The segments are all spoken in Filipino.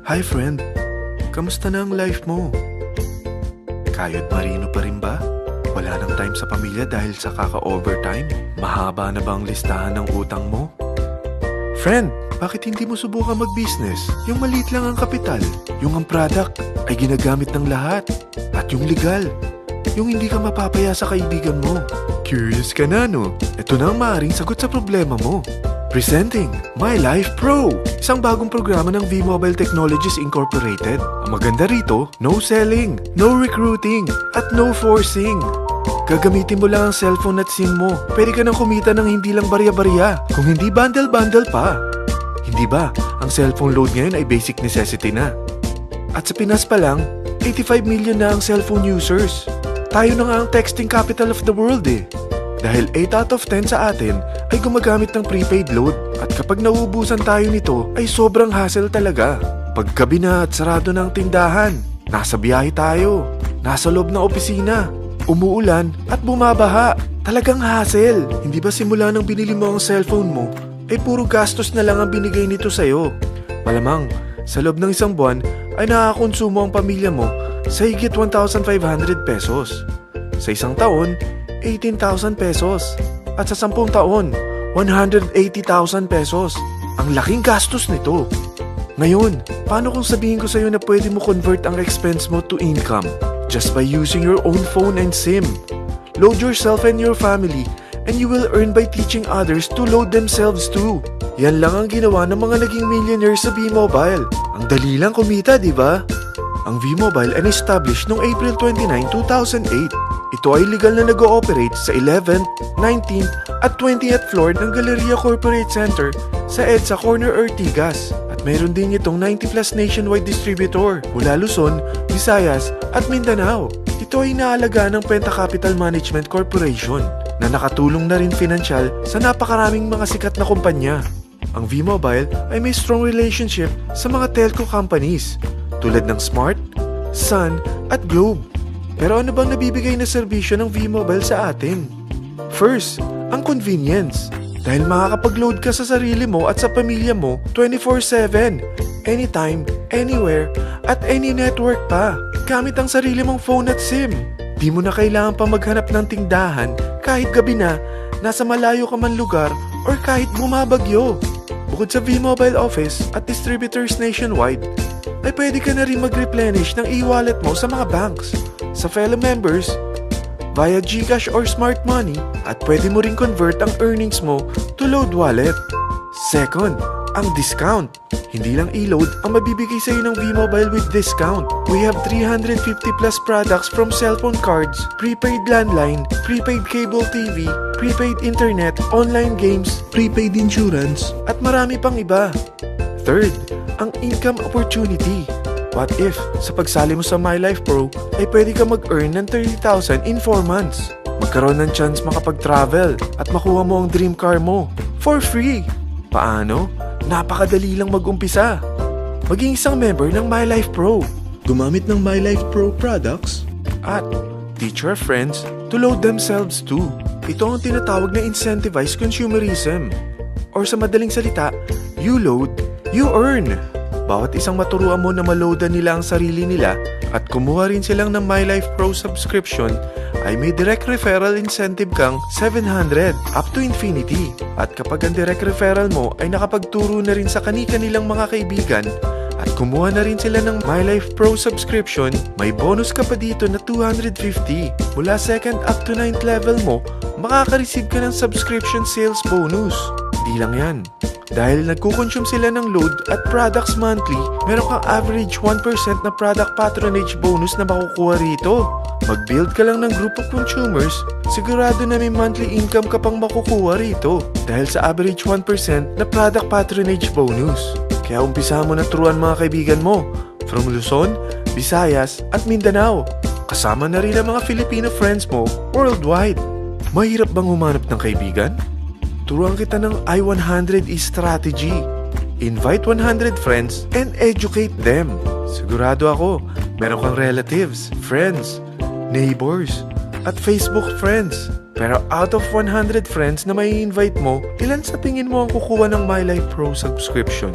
Hi friend, kamusta na ang life mo? Kayod marino pa rin ba? Wala nang time sa pamilya dahil sa kaka-overtime? Mahaba na ba ang listahan ng utang mo? Friend, bakit hindi mo subukan mag-business? Yung maliit lang ang kapital, yung ang product ay ginagamit ng lahat, at yung legal, yung hindi ka mapapaya sa kaibigan mo. Curious ka na, no? Ito na ang maaaring sagot sa problema mo. Presenting My Life Pro, isang bagong programa ng V-Mobile Technologies Incorporated. Ang maganda rito, no selling, no recruiting, at no forcing. Gagamitin mo lang ang cellphone at SIM mo. Pwede ka nang kumita ng hindi lang barya-barya, kung hindi bundle-bundle pa. Hindi ba, ang cellphone load ngayon ay basic necessity na. At sa Pinas pa lang, 85 million na ang cellphone users. Tayo na nga ang texting capital of the world eh. Dahil 8 out of 10 sa atin ay gumagamit ng prepaid load. At kapag nauubusan tayo nito ay sobrang hassle talaga. Paggabi na at sarado ng tindahan, nasa biyahe tayo, nasa loob ng opisina, umuulan at bumabaha. Talagang hassle. Hindi ba simula nang binili mo ang cellphone mo ay puro gastos na lang ang binigay nito sa'yo? Malamang sa loob ng isang buwan ay nakakakonsumo ang pamilya mo sa higit 1,500 pesos. Sa isang taon, 18,000 pesos. At sa 10 taon, 180,000 pesos. Ang laking gastos nito. Ngayon, paano kung sabihin ko sa'yo na pwede mo convert ang expense mo to income just by using your own phone and SIM? Load yourself and your family and you will earn by teaching others to load themselves too. Yan lang ang ginawa ng mga naging millionaires sa V-Mobile. Ang dali lang kumita, di ba? Ang V-Mobile ay established noong April 29, 2008. Ito ay legal na nag-ooperate sa 11th, 19th at 20th floor ng Galleria Corporate Center sa EDSA Corner Ortigas. At mayroon din itong 90 plus nationwide distributor mula Luzon, Visayas at Mindanao. Ito ay inaalagaan ng Penta Capital Management Corporation na nakatulong na rin pinansyal sa napakaraming mga sikat na kumpanya. Ang V-Mobile ay may strong relationship sa mga telco companies tulad ng Smart, Sun at Globe. Pero ano bang nabibigay na serbisyo ng V-Mobile sa atin? First, ang convenience. Dahil makakapag-load ka sa sarili mo at sa pamilya mo 24/7, anytime, anywhere, at any network pa. Gamit ang sarili mong phone at SIM. Di mo na kailangan pa maghanap ng tindahan kahit gabi na, nasa malayo ka man lugar, or kahit bumabagyo. Bukod sa V-Mobile office at distributors nationwide, ay pwede ka na rin mag-replenish ng e-wallet mo sa mga banks, sa fellow members, via GCash or Smart Money, at pwede mo rin convert ang earnings mo to load wallet. Second, ang discount. Hindi lang e-load ang mabibigay sa iyo ng V-Mobile with discount. We have 350 plus products from cellphone cards, prepaid landline, prepaid cable TV, prepaid internet, online games, prepaid insurance, at marami pang iba. Third, ang income opportunity. What if, sa pagsali mo sa My Life Pro, ay pwede ka mag-earn ng 30,000 in 4 months? Magkaroon ng chance makapag-travel at makuha mo ang dream car mo for free. Paano? Napakadali lang mag-umpisa. Maging isang member ng My Life Pro. Gumamit ng My Life Pro products at teach your friends to load themselves too. Ito ang tinatawag na incentivized consumerism. Or sa madaling salita, you load, you earn. Bawat isang maturuan mo na maloadan nila ang sarili nila at kumuha rin silang ng My Life Pro subscription ay may direct referral incentive kang 700 up to infinity. At kapag ang direct referral mo ay nakapagturo na rin sa kani-kanilang mga kaibigan at kumuha na rin sila ng My Life Pro subscription, may bonus ka pa dito na 250. Mula 2nd up to 9th level mo, makaka-receive ka ng subscription sales bonus. Di lang yan. Dahil nagkukonsume sila ng load at products monthly, meron kang average 1% na product patronage bonus na makukuha rito. Mag-build ka lang ng group of consumers, sigurado na may monthly income ka pang makukuha rito dahil sa average 1% na product patronage bonus. Kaya umpisa mo na turuan mga kaibigan mo from Luzon, Visayas at Mindanao. Kasama na rin ang mga Filipino friends mo worldwide. Mahirap bang humanap ng kaibigan? Turuan kita ng I-100 strategy. Invite 100 friends and educate them. Sigurado ako, meron kang relatives, friends, neighbors, at Facebook friends. Pero out of 100 friends na may invite mo, ilan sa tingin mo ang kukuha ng My Life Pro subscription?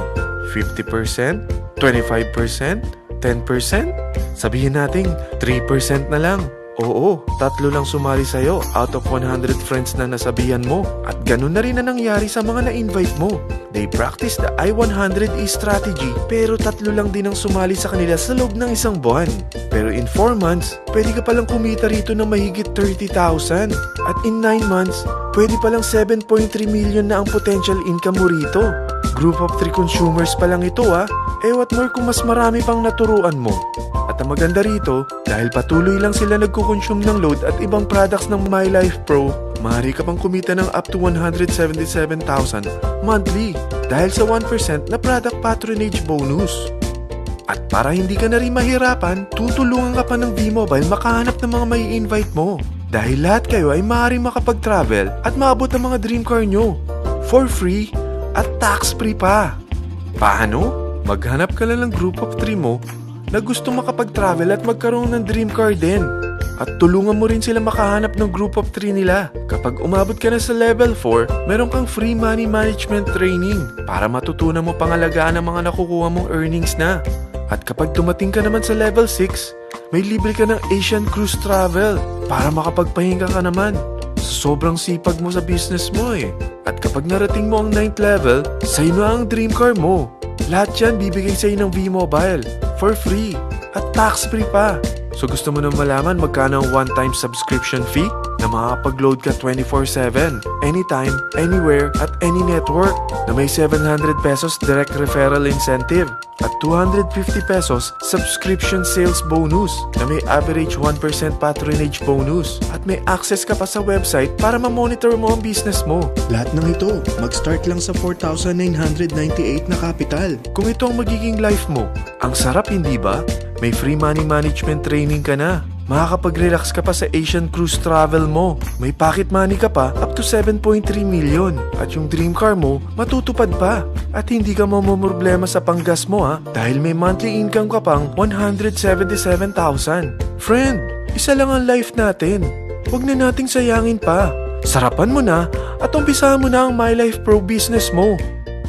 50%? 25%? 10%? Sabihin nating 3% na lang. Oo, 3 lang sumali sa'yo out of 100 friends na nasabihan mo. At ganun na rin na nangyari sa mga na-invite mo. They practice the I-100E strategy pero 3 lang din ang sumali sa kanila sa loob ng isang buwan. Pero in 4 months, pwede ka palang kumita rito ng mahigit 30,000. At in 9 months, pwede palang 7.3 million na ang potential income mo rito. Group of 3 consumers pa lang ito what more kung mas marami pang naturuan mo. At ang maganda rito, dahil patuloy lang sila nagkukonsume ng load at ibang products ng My Life Pro, maaari ka pang kumita ng up to 177,000 monthly dahil sa 1% na product patronage bonus. At para hindi ka na rin mahirapan, tutulungan ka pa ng V-Mobile makahanap ng mga may invite mo. Dahil lahat kayo ay maaaring makapag-travel at maabot ang mga dream car nyo for free at tax-free pa. Paano? Maghanap ka lang ng group of 3 mo na gusto makapag-travel at magkaroon ng dream car din. At tulungan mo rin sila makahanap ng group of 3 nila. Kapag umabot ka na sa level 4, meron kang free money management training para matutunan mo pangalagaan ang mga nakukuha mong earnings na. At kapag dumating ka naman sa level 6, may libre ka ng Asian Cruise Travel para makapagpahinga ka naman. Sobrang sipag mo sa business mo At kapag narating mo ang 9th level, sa'yo na ang dream car mo. Lahat yan bibigay sa'yo ng V-Mobile for free at tax-free pa. So gusto mo nang malaman magkano ang one-time subscription fee na makakapag-load ka 24/7, anytime, anywhere, at any network na may 700 pesos direct referral incentive at 250 pesos subscription sales bonus na may average 1% patronage bonus at may access ka pa sa website para ma-monitor mo ang business mo. Lahat ng ito, mag-start lang sa 4,998 na capital. Kung ito ang magiging life mo, ang sarap hindi ba? May free money management training ka na. Makakapag-relax ka pa sa Asian Cruise Travel mo. May pocket money ka pa up to 7.3 million. At yung dream car mo, matutupad pa. At hindi ka mamumroblema sa panggas mo dahil may monthly income ka pang 177,000. Friend, isa lang ang life natin. Huwag na nating sayangin pa. Sarapan mo na at umpisahan mo na ang My Life Pro business mo.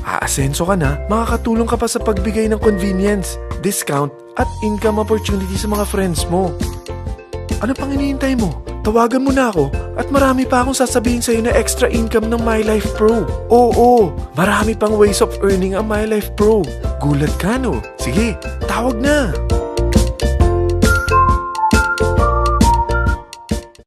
Aasenso ka na, makakatulong ka pa sa pagbigay ng convenience, discount, at income opportunity sa mga friends mo. Ano pang hinihintay mo? Tawagan mo na ako at marami pa akong sasabihin sa'yo na extra income ng My Life Pro. Oo, marami pang ways of earning ang My Life Pro. Gulat ka no? Sige, tawag na!